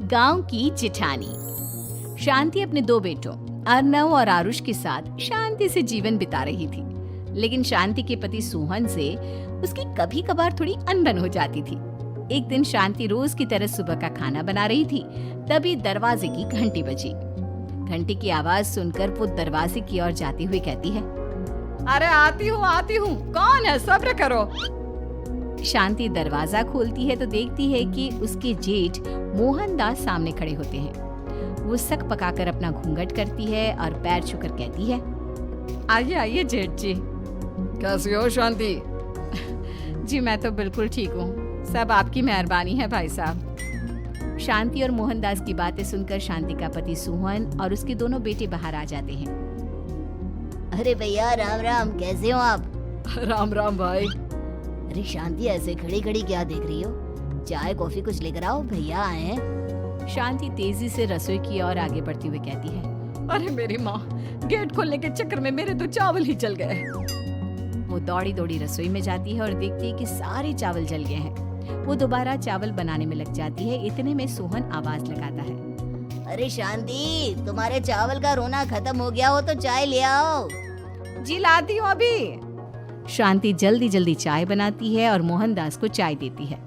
गांव की जिठानी। शांति अपने दो बेटों अर्नव और आरुष के साथ शांति से जीवन बिता रही थी, लेकिन शांति के पति सोहन से उसकी कभी कभार थोड़ी अनबन हो जाती थी। एक दिन शांति रोज की तरह सुबह का खाना बना रही थी, तभी दरवाजे की घंटी बजी। घंटी की आवाज सुनकर वो दरवाजे की ओर जाती हुई कहती है, अरे आती हूँ, कौन है, सब्र करो। शांति दरवाजा खोलती है तो देखती है कि उसके जेठ मोहनदास सामने खड़े होते हैं। वो सक पकाकर अपना घूंघट करती है और पैर छूकर कहती है, आइए आइए जेठ जी। कैसी हो शांति? जी मैं तो बिल्कुल ठीक हूँ, सब आपकी मेहरबानी है भाई साहब। शांति और मोहनदास की बातें सुनकर शांति का पति सोहन और उसके दोनों बेटे बाहर आ जाते हैं। अरे भैया राम राम, कैसे हो आप? राम राम भाई। अरे शांति ऐसे खड़ी खड़ी क्या देख रही हो? चाय कॉफी कुछ लेकर आओ, भैया आए हैं। शांति तेजी से रसोई की ओर आगे बढ़ती हुई कहती है, अरे मेरी माँ, गेट खोलने के चक्कर में मेरे तो चावल ही जल गए। वो दौड़ी दौड़ी रसोई में जाती है और देखती है कि सारे चावल जल गए हैं। वो दोबारा चावल बनाने में लग जाती है। इतने में सोहन आवाज लगाता है, अरे शांति, तुम्हारे चावल का रोना खत्म हो गया हो तो चाय ले आओ। जी लाती हूँ अभी। शांति जल्दी जल्दी चाय बनाती है और मोहनदास को चाय देती है।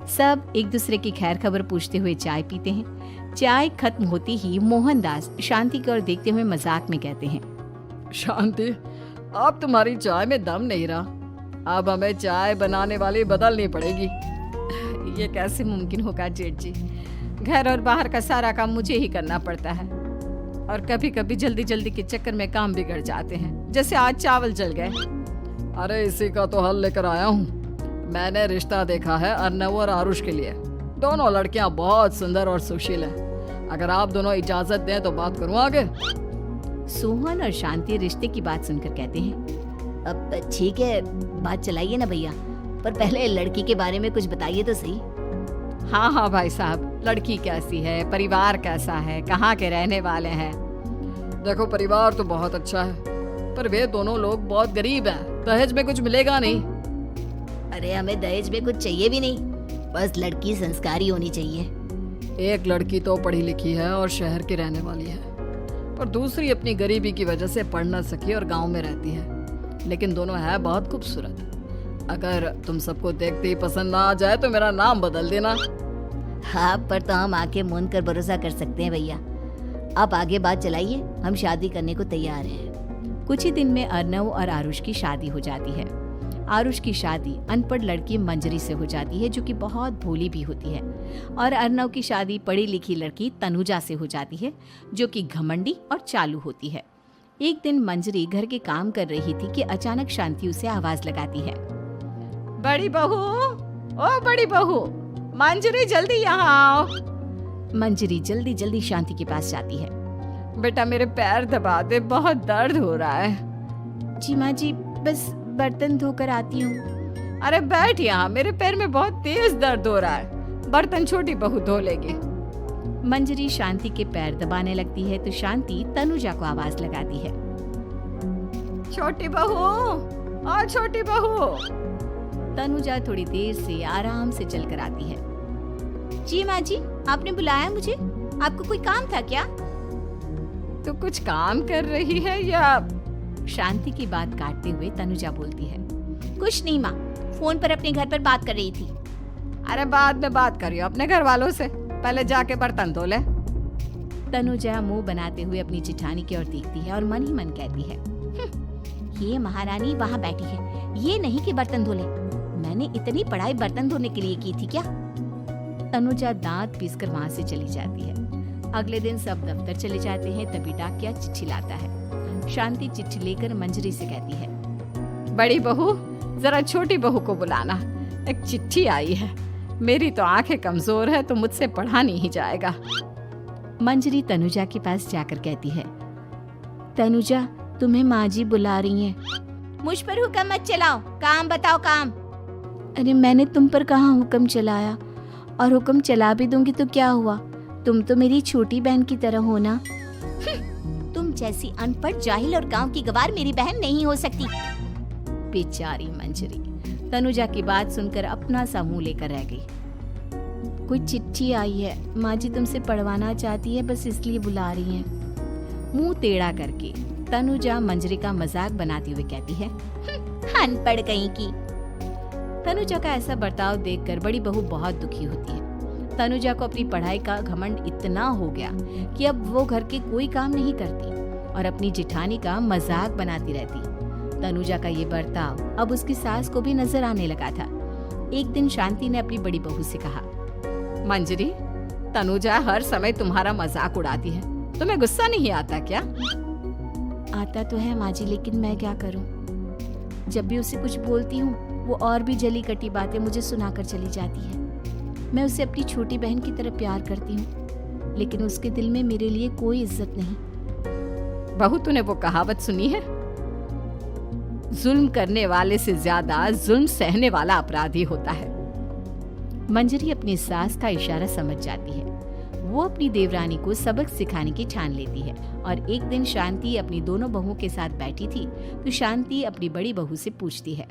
सब एक दूसरे की खैर खबर पूछते हुए चाय पीते हैं। चाय खत्म होती ही मोहनदास शांति की ओर देखते हुए मजाक में कहते हैं, शांति, अब तुम्हारी चाय में दम नहीं रहा, अब हमें चाय बनाने वाली बदलनी पड़ेगी। ये कैसे मुमकिन होगा जेठ जी? घर और बाहर का सारा काम मुझे ही करना पड़ता है और कभी कभी जल्दी जल्दी के चक्कर में काम बिगड़ जाते हैं, जैसे आज चावल जल गए। अरे इसी का तो हल लेकर आया हूँ। मैंने रिश्ता देखा है अर्नव और आरुष के लिए। दोनों लड़कियां बहुत सुंदर और सुशील हैं। अगर आप दोनों इजाजत दें तो बात करूँ आगे। सोहन और शांति रिश्ते की बात सुनकर कहते हैं, अब ठीक है, बात चलाइए ना भैया, पर पहले लड़की के बारे में कुछ बताइए तो सही। हाँ हाँ भाई साहब, लड़की कैसी है, परिवार कैसा है, कहाँ के रहने वाले हैं? देखो परिवार तो बहुत अच्छा है, पर वे दोनों लोग बहुत गरीब हैं। दहेज में कुछ मिलेगा नहीं। अरे हमें दहेज में कुछ चाहिए भी नहीं, बस लड़की संस्कारी होनी चाहिए। एक लड़की तो पढ़ी लिखी है और शहर की रहने वाली है, पर दूसरी अपनी गरीबी की वजह से पढ़ न सकी और गांव में रहती है, लेकिन दोनों है बहुत खूबसूरत। अगर तुम सबको देखते ही पसंद ना आ जाए तो मेरा नाम बदल देना। हाँ, पर तो हम आके मूंद कर भरोसा कर सकते हैं भैया। आप आगे बात चलाइए, हम शादी करने को तैयार हैं। कुछ ही दिन में अर्नव और आरुष की शादी हो जाती है। आरुष की शादी अनपढ़ लड़की मंजरी से हो जाती है, जो कि बहुत भोली भी होती है, और अर्नव की शादी पढ़ी लिखी लड़की तनुजा से हो जाती है, जो कि घमंडी और चालू होती है। एक दिन मंजरी घर के काम कर रही थी कि अचानक शांति उसे आवाज लगाती है, बड़ी बहू, ओ बड़ी बहू, मंजरी जल्दी यहाँ आओ। मंजरी जल्दी जल्दी शांति के पास जाती है। बेटा मेरे पैर दबा दे, बहुत दर्द हो रहा है। जी माँ जी, बस बर्तन धोकर आती हूँ। अरे बैठ यहाँ, मेरे पैर में बहुत तेज दर्द हो रहा है, बर्तन छोटी बहू धो लेगी। मंजरी शांति के पैर दबाने लगती है तो शांति तनुजा को आवाज लगाती है, छोटी बहू, ओ छोटी बहू। तनुजा थोड़ी देर से आराम से चलकर आती है। जी माँ जी, आपने बुलाया मुझे? आपको कोई काम था क्या? तू कुछ काम कर रही है या? शांति की बात काटते हुए तनुजा बोलती है, कुछ नहीं माँ, फोन पर अपने घर पर बात कर रही थी। अरे बाद में बात करियो अपने घर वालों से, पहले जाके बर्तन धो ले। तनुजा मुंह बनाते हुए अपनी जिठानी की ओर देखती है और मन ही मन कहती है, ये महारानी वहाँ बैठी है, ये नहीं कि बर्तन धो ले। मैंने इतनी पढ़ाई बर्तन धोने के लिए की थी क्या? तनुजा दांत पीसकर वहाँ से चली जाती है। अगले दिन सब दफ्तर चले जाते हैं, तभी डाकिया चिट्ठी लाता है। शांति चिट्ठी लेकर मंजरी से कहती है, बड़ी बहू, जरा छोटी बहू को बुलाना, एक चिट्ठी आई है। मेरी तो आंखें कमजोर है तो मुझसे पढ़ा नहीं जाएगा। मंजरी तनुजा के पास जाकर कहती है, तनुजा, तुम्हें माँ जी बुला रही हैं। मुझ पर हुक्म मत चलाओ, काम बताओ काम। अरे मैंने तुम पर कहाँ हुक्म चलाया, और हुक्म चला भी दूंगी तो क्या हुआ? तुम तो मेरी छोटी बहन की तरह हो ना। तुम जैसी अनपढ़ जाहिल और गांव की गवार मेरी बहन नहीं हो सकती। बेचारी मंजरी तनुजा की बात सुनकर अपना सा मुंह लेकर रह गई। कोई चिट्ठी आई है, माँ जी तुमसे पढ़वाना चाहती है, बस इसलिए बुला रही हैं। मुंह टेढ़ा करके तनुजा मंजरी का मजाक बनाती हुई कहती है, अनपढ़ कहीं की। तनुजा का ऐसा बर्ताव देखकर बड़ी बहू बहुत दुखी होती है। तनुजा को अपनी पढ़ाई का घमंड इतना हो गया कि अब वो घर के कोई काम नहीं करती और अपनी जिठानी का मजाक बनाती रहती। तनुजा का ये बर्ताव अब उसकी सास को भी नजर आने लगा था। एक दिन शांति ने अपनी बड़ी बहू से कहा, मंजरी, तनुजा हर समय तुम्हारा मजाक उड़ाती है, तुम्हें गुस्सा नहीं आता क्या? आता तो है माँ जी, लेकिन मैं क्या करूं? जब भी उसे कुछ बोलती हूँ वो और भी जली कटी बातें मुझे सुनाकर चली जाती है। मैं उसे अपनी छोटी बहन की तरह प्यार करती हूँ, लेकिन उसके दिल में मेरे लिए कोई इज्जत नहीं। बहू, तूने वो कहावत सुनी है, जुल्म करने वाले से ज्यादा जुल्म सहने वाला अपराधी होता है। मंजरी अपनी सास का इशारा समझ जाती है। वो अपनी देवरानी को सबक सिखाने की ठान लेती है और एक दिन शांति अपनी दोनों बहुओं के साथ बैठी थी तो शांति अपनी बड़ी बहू से पूछती है,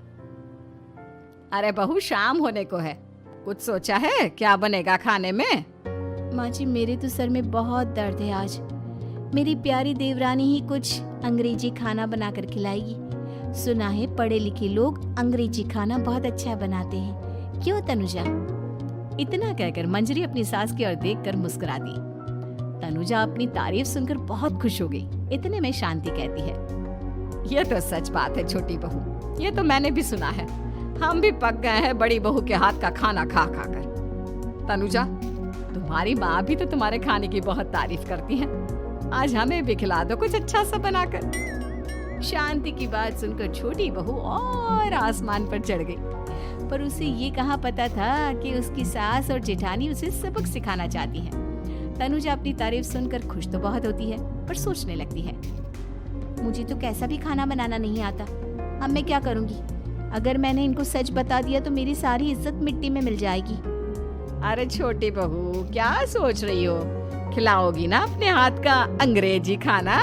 अरे बहू, शाम होने को है, कुछ सोचा है क्या बनेगा खाने में? माँ जी, मेरे तो सर में बहुत दर्द है आज। मेरी प्यारी देवरानी ही कुछ अंग्रेजी खाना बनाकर खिलाएगी। सुना है पढ़े लिखे लोग अंग्रेजी खाना बहुत अच्छा बनाते हैं, क्यों तनुजा? इतना कहकर मंजरी अपनी सास की ओर देखकर मुस्कुरा दी। तनुजा अपनी तारीफ सुनकर बहुत खुश हो गई। इतने में शांति कहती है, ये तो सच बात है छोटी बहू, ये तो मैंने भी सुना है। हम भी पक गए हैं बड़ी बहू के हाथ का खाना खा खा कर। तनुजा, तुम्हारी माँ भी तो तुम्हारे खाने की बहुत तारीफ करती है, आज हमें भी खिला दो कुछ अच्छा सा बनाकर। शांति की बात सुनकर छोटी बहू और आसमान पर चढ़ गई, पर उसे ये कहाँ पता था कि उसकी सास और जेठानी उसे सबक सिखाना चाहती है। तनुजा अपनी तारीफ सुनकर खुश तो बहुत होती है, पर सोचने लगती है, मुझे तो कैसा भी खाना बनाना नहीं आता, अब मैं क्या करूंगी? अगर मैंने इनको सच बता दिया तो मेरी सारी इज्जत मिट्टी में मिल जाएगी। अरे छोटी बहू, क्या सोच रही हो? खिलाओगी ना अपने हाथ का अंग्रेजी खाना?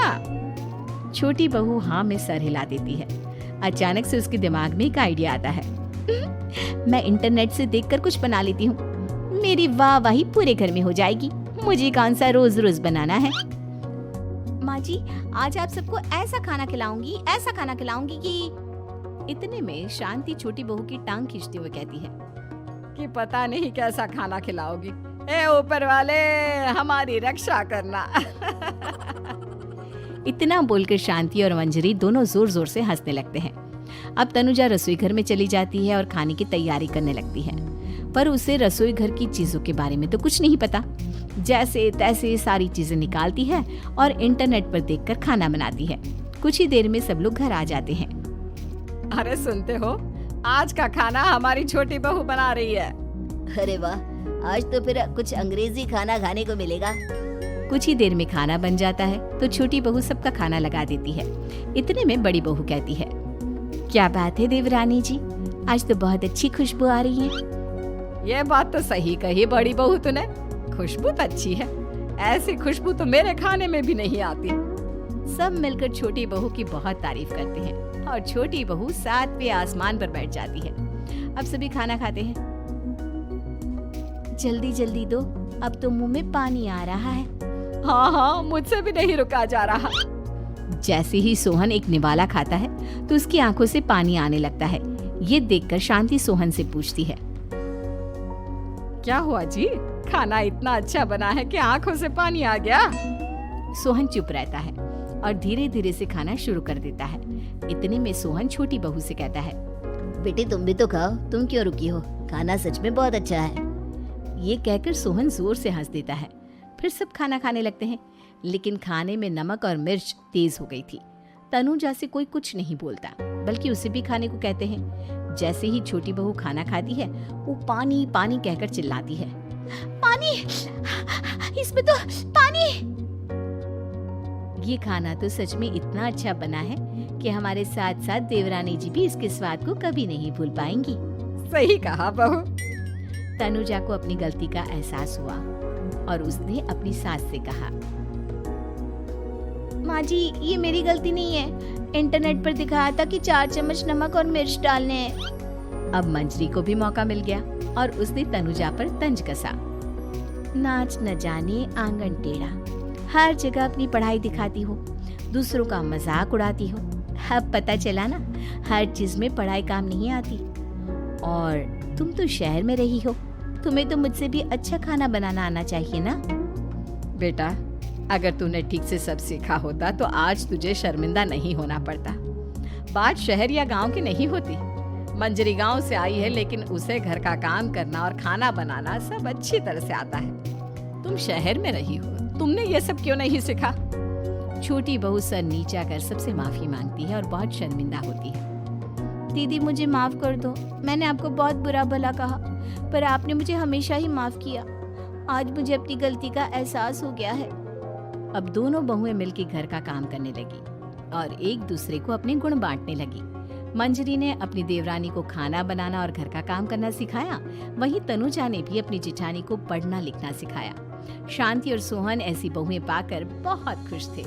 छोटी बहू हाँ में सर हिला देती है। अचानक से उसके दिमाग में एक आइडिया आता है। मैं इंटरनेट से देखकर कुछ बना लेती हूँ, मेरी वाहवाही पूरे घर में हो जाएगी। मुझे कौन सा रोज रोज बनाना है। माँ जी, आज आप सबको ऐसा खाना खिलाऊंगी, ऐसा खाना खिलाऊंगी कि। इतने में शांति छोटी बहू की टांग खींचते हुए कहती है कि पता नहीं कैसा खाना खिलाओगी, ए ऊपर वाले हमारी रक्षा करना। इतना बोलकर शांति और मंजरी दोनों जोर जोर से हंसने लगते हैं। अब तनुजा रसोई घर में चली जाती है और खाने की तैयारी करने लगती है, पर उसे रसोई घर की चीजों के बारे में तो कुछ नहीं पता। जैसे तैसे सारी चीजें निकालती है और इंटरनेट पर देखकर खाना बनाती है। कुछ ही देर में सब लोग घर आ जाते हैं। अरे सुनते हो, आज का खाना हमारी छोटी बहू बना रही है। अरे वाह, आज तो फिर कुछ अंग्रेजी खाना खाने को मिलेगा। कुछ ही देर में खाना बन जाता है तो छोटी बहू सबका खाना लगा देती है। इतने में बड़ी बहू कहती है, क्या बात है देवरानी जी, आज तो बहुत अच्छी खुशबू आ रही है। ये बात तो सही कही बड़ी बहू तूने, खुशबू तो अच्छी है, ऐसी खुशबू तो मेरे खाने में भी नहीं आती। सब मिलकर छोटी बहू की बहुत तारीफ करते हैं और छोटी बहू 7वें आसमान पर बैठ जाती है। अब सभी खाना खाते हैं। जल्दी जल्दी दो, अब तो मुंह में पानी आ रहा है। हाँ हाँ, मुझसे भी नहीं रुका जा रहा। जैसे ही सोहन एक निवाला खाता है तो उसकी आंखों से पानी आने लगता है। ये देखकर शांति सोहन से पूछती है, क्या हुआ जी, खाना इतना अच्छा बना है कि आंखों से पानी आ गया? सोहन चुप रहता है और धीरे धीरे से खाना शुरू कर देता है। इतने में सोहन छोटी बहू से कहता है, बेटी तुम भी तो खाओ, तुम क्यों रुकी हो, खाना सच में बहुत अच्छा है। ये कहकर सोहन जोर से हंस देता है। फिर सब खाना खाने लगते हैं, लेकिन खाने में नमक और मिर्च तेज हो गई थी। तनुजा से कोई कुछ नहीं बोलता, बल्कि उसे भी खाने को कहते हैं। जैसे ही छोटी बहू खाना खाती है वो पानी पानी कहकर चिल्लाती है, पानी, इसमें तो पानी। ये खाना तो सच में इतना अच्छा बना है कि हमारे साथ साथ देवरानी जी भी इसके स्वाद को कभी नहीं भूल पाएंगी। सही कहा बहू। तनुजा को अपनी गलती का एहसास हुआ और उसने अपनी सास से कहा, माँ जी ये मेरी गलती नहीं है, इंटरनेट पर दिखाया था कि 4 चम्मच नमक और मिर्च डालने हैं। अब मंजरी को भी मौका मिल गया और उसने तनुजा पर तंज कसा। नाच न जाने आंगन टेढ़ा, हर जगह अपनी पढ़ाई दिखाती हो, दूसरों का मजाक उड़ाती हो। अब पता चला ना, हर चीज में पढ़ाई काम नहीं आती। और तुम तो शहर में रही हो, तुम्हें तो मुझसे भी अच्छा खाना बनाना आना चाहिए ना। बेटा, अगर तूने ठीक से सब सीखा होता तो आज तुझे शर्मिंदा नहीं होना पड़ता। बात शहर या गांव की नहीं होती। मंजरी गांव से आई है, लेकिन उसे घर का काम करना और खाना बनाना सब अच्छी तरह से आता है। तुम शहर में रही हो, तुमने ये सब क्यों नहीं सीखा? छोटी बहू सर नीचा कर सबसे माफी मांगती है और बहुत शर्मिंदा होती है। दीदी मुझे माफ कर दो, मैंने आपको बहुत बुरा भला कहा, पर आपने मुझे हमेशा ही माफ किया। आज मुझे अपनी गलती का एहसास हो गया है। अब दोनों बहुएं मिलकर घर का काम करने लगी और एक दूसरे को अपने गुण बांटने लगी। मंजरी ने अपनी देवरानी को खाना बनाना और घर का काम करना सिखाया, वहीं तनुजा ने भी अपनी जिठानी को पढ़ना लिखना सिखाया। शांति और सोहन ऐसी बहुएं पाकर बहुत खुश थे।